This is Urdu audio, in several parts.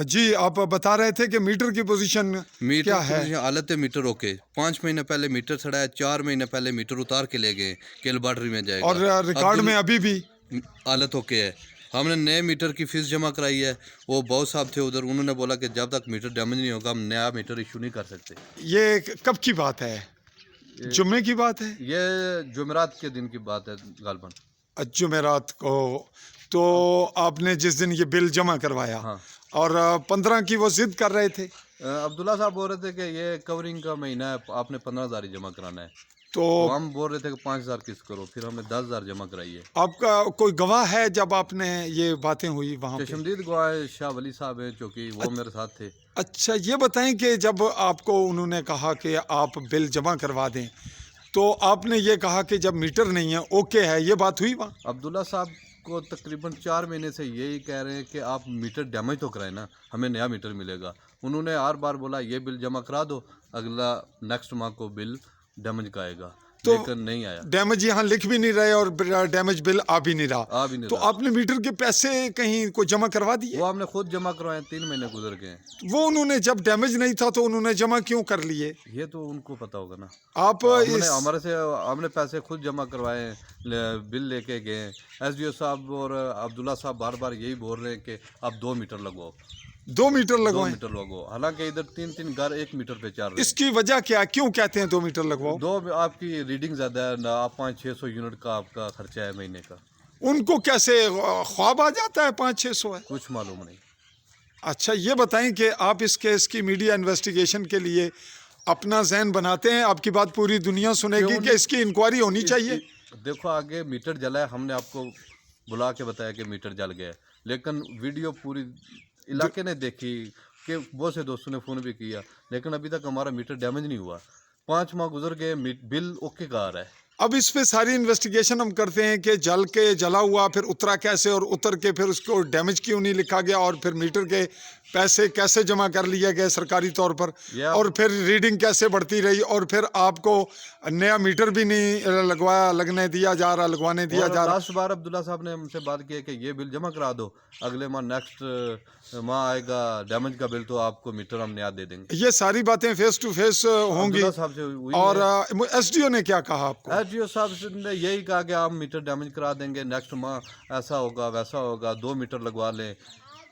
جی آپ بتا رہے تھے کہ میٹر کی پوزیشن میٹر کیا ہے؟ حالت ہے میٹر اوکے 5 مہینے پہلے میٹر چڑھایا 4 مہینے پہلے میٹر اتار کے لے گئے کہ لیبارٹری میں جائے اور گا ریکارڈ میں ابھی بھی حالت اوکے ہے ہم نے نئے میٹر کی فیس جمع کرائی ہے وہ بہت صاحب تھے ادھر انہوں نے بولا کہ جب تک میٹر ڈیمیج نہیں ہوگا ہم نیا میٹر ایشو نہیں کر سکتے یہ کب کی بات ہے؟ جمعے کی بات ہے؟ یہ جمعرات کے دن کی بات ہے غالباً جمعرات کو تو آپ نے جس دن یہ بل جمع کروایا ہاں اور 15 کی وہ ضد کر رہے تھے عبداللہ صاحب بول رہے تھے کہ یہ کورنگ کا مہینہ ہے آپ نے 15,000 ہی جمع کرانا ہے تو تو ہم بول رہے تھے کہ 5,000 قسط کرو پھر ہم نے 10,000 جمع کرائی ہے آپ کا کوئی گواہ ہے جب آپ نے یہ باتیں ہوئی وہاں پہ؟ چشمدید گواہ شاہ ولی صاحب ہیں چونکہ وہ میرے ساتھ تھے اچھا یہ بتائیں کہ جب آپ کو انہوں نے کہا کہ آپ بل جمع کروا دیں تو آپ نے یہ کہا کہ جب میٹر نہیں ہے اوکے ہے، یہ بات ہوئی وہاں؟ عبداللہ صاحب کو تقریباً 4 مہینے سے یہی کہہ رہے ہیں کہ آپ میٹر ڈیمیج تو کرائیں نا ہمیں نیا میٹر ملے گا انہوں نے ہر بار بولا یہ بل جمع کرا دو اگلا نیکسٹ ماہ کو بل ڈیمیج کا آئے گا تو لیکن نہیں آیا ڈیمیج یہاں لکھ بھی نہیں رہے اور ڈیمیج بل آ بھی نہیں رہا آ بھی نہیں تو رہا آپ نے میٹر کے پیسے کہیں کو جمع کروا دیے؟ وہ ہم نے خود جمع کروائے 3 مہینے گزر گئے ہیں وہ انہوں نے جب ڈیمیج نہیں تھا تو انہوں نے جمع کیوں کر لیے؟ یہ تو ان کو پتا ہوگا نا آپ ہم نے پیسے خود جمع کروائے ہیں بل لے کے گئے ہیں ایس ڈی او صاحب اور عبداللہ صاحب بار بار یہی بول رہے ہیں کہ آپ 2 میٹر لگواؤ 2 میٹر 2 لگوائیں؟ میٹر لگواؤ حالانکہ ادھر 3 گھر 1 میٹر پہ چل رہے اس کی وجہ کیا، کیوں کہتے ہیں 2 میٹر لگواؤ؟ ہیں آپ کی ریڈنگ زیادہ ہے نا آپ 500-600 یونٹ کا آپ کا خرچہ ہے مہینے کا ان کو کیسے خواب آ جاتا ہے 500-600 ہے؟ کچھ معلوم نہیں اچھا یہ بتائیں کہ آپ اس کیس کی میڈیا انویسٹیگیشن کے لیے اپنا ذہن بناتے ہیں، آپ کی بات پوری دنیا سنے گی کہ اس کی انکوائری ہونی چاہیے؟ دیکھو آگے میٹر جلا ہے ہم نے آپ کو بلا کے بتایا کہ میٹر جل گیا ہے لیکن ویڈیو پوری علاقے نے دیکھی کہ بہت سے دوستوں نے فون بھی کیا لیکن ابھی تک ہمارا میٹر ڈیمیج نہیں ہوا 5 ماہ گزر گئے بل اوکے کا آ رہا ہے اب اس پہ ساری انویسٹیگیشن ہم کرتے ہیں کہ جل کے جلا ہوا پھر اترا کیسے اور اتر کے پھر اس کو ڈیمیج کیوں نہیں لکھا گیا اور پھر میٹر کے پیسے کیسے جمع کر لیے گئے سرکاری طور پر اور پھر ریڈنگ کیسے بڑھتی رہی اور پھر آپ کو نیا میٹر بھی نہیں لگنے دیا جا رہا، لگوانے دیا جا رہا۔ لاسٹ بار عبداللہ صاحب نے ہم سے بات کی کہ یہ بل جمع کرا دو اگلے ماہ نیکسٹ ماہ آئے گا ڈیمیج کا بل تو آپ کو میٹر ہم نیا دے دیں گے یہ ساری باتیں فیس ٹو فیس ہوں گی عبداللہ صاحب سے ہوئی اور ہے ایس ڈی او نے کیا کہا آپ کو؟ ایس ڈی او صاحب نے یہی کہا کہ آپ میٹر ڈیمیج کرا دیں گے نیکسٹ ماہ ایسا ہوگا ویسا ہوگا 2 میٹر لگوا لیں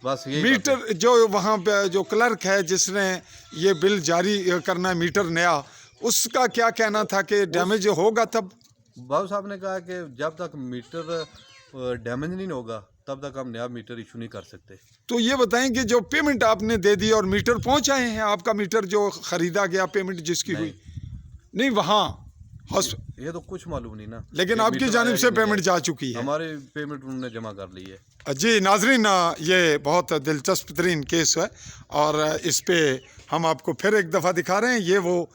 بس یہی میٹر جو وہاں پہ جو کلرک ہے جس نے یہ بل جاری کرنا ہے میٹر نیا، اس کا کیا کہنا تھا کہ ڈیمیج ہوگا تب؟ بابو صاحب نے کہا کہ جب تک میٹر ڈیمیج نہیں ہوگا تب تک ہم نیا میٹر ایشو نہیں کر سکتے تو یہ بتائیں کہ جو پیمنٹ آپ نے دے دی اور میٹر پہنچائے ہیں آپ کا میٹر جو خریدا گیا پیمنٹ جس کی ہوئی نہیں وہاں یہ تو کچھ معلوم نہیں نا لیکن آپ کی جانب سے پیمنٹ جا چکی ہے؟ ہماری پیمنٹ انہوں نے جمع کر لی ہے جی ناظرین یہ بہت دلچسپ ترین کیس ہے اور اس پہ ہم آپ کو پھر ایک دفعہ دکھا رہے ہیں یہ وہ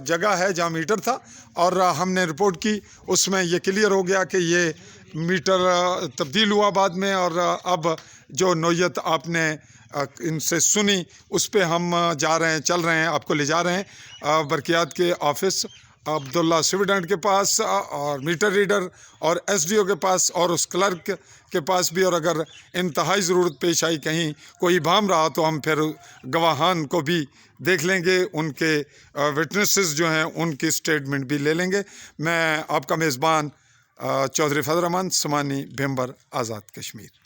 جگہ ہے جہاں میٹر تھا اور ہم نے رپورٹ کی اس میں یہ کلیئر ہو گیا کہ یہ میٹر تبدیل ہوا بعد میں اور اب جو نوعیت آپ نے ان سے سنی اس پہ ہم جا رہے ہیں چل رہے ہیں آپ کو لے جا رہے ہیں برقیات کے آفس عبداللہ سویڈنٹ کے پاس اور میٹر ریڈر اور ایس ڈی او کے پاس اور اس کلرک کے پاس بھی اور اگر انتہائی ضرورت پیش آئی کہیں کوئی ابہام رہا تو ہم پھر گواہان کو بھی دیکھ لیں گے ان کے وٹنسز جو ہیں ان کی سٹیٹمنٹ بھی لے لیں گے۔ میں آپ کا میزبان چودھری فضل الرحمان سمانی بھیمبر آزاد کشمیر۔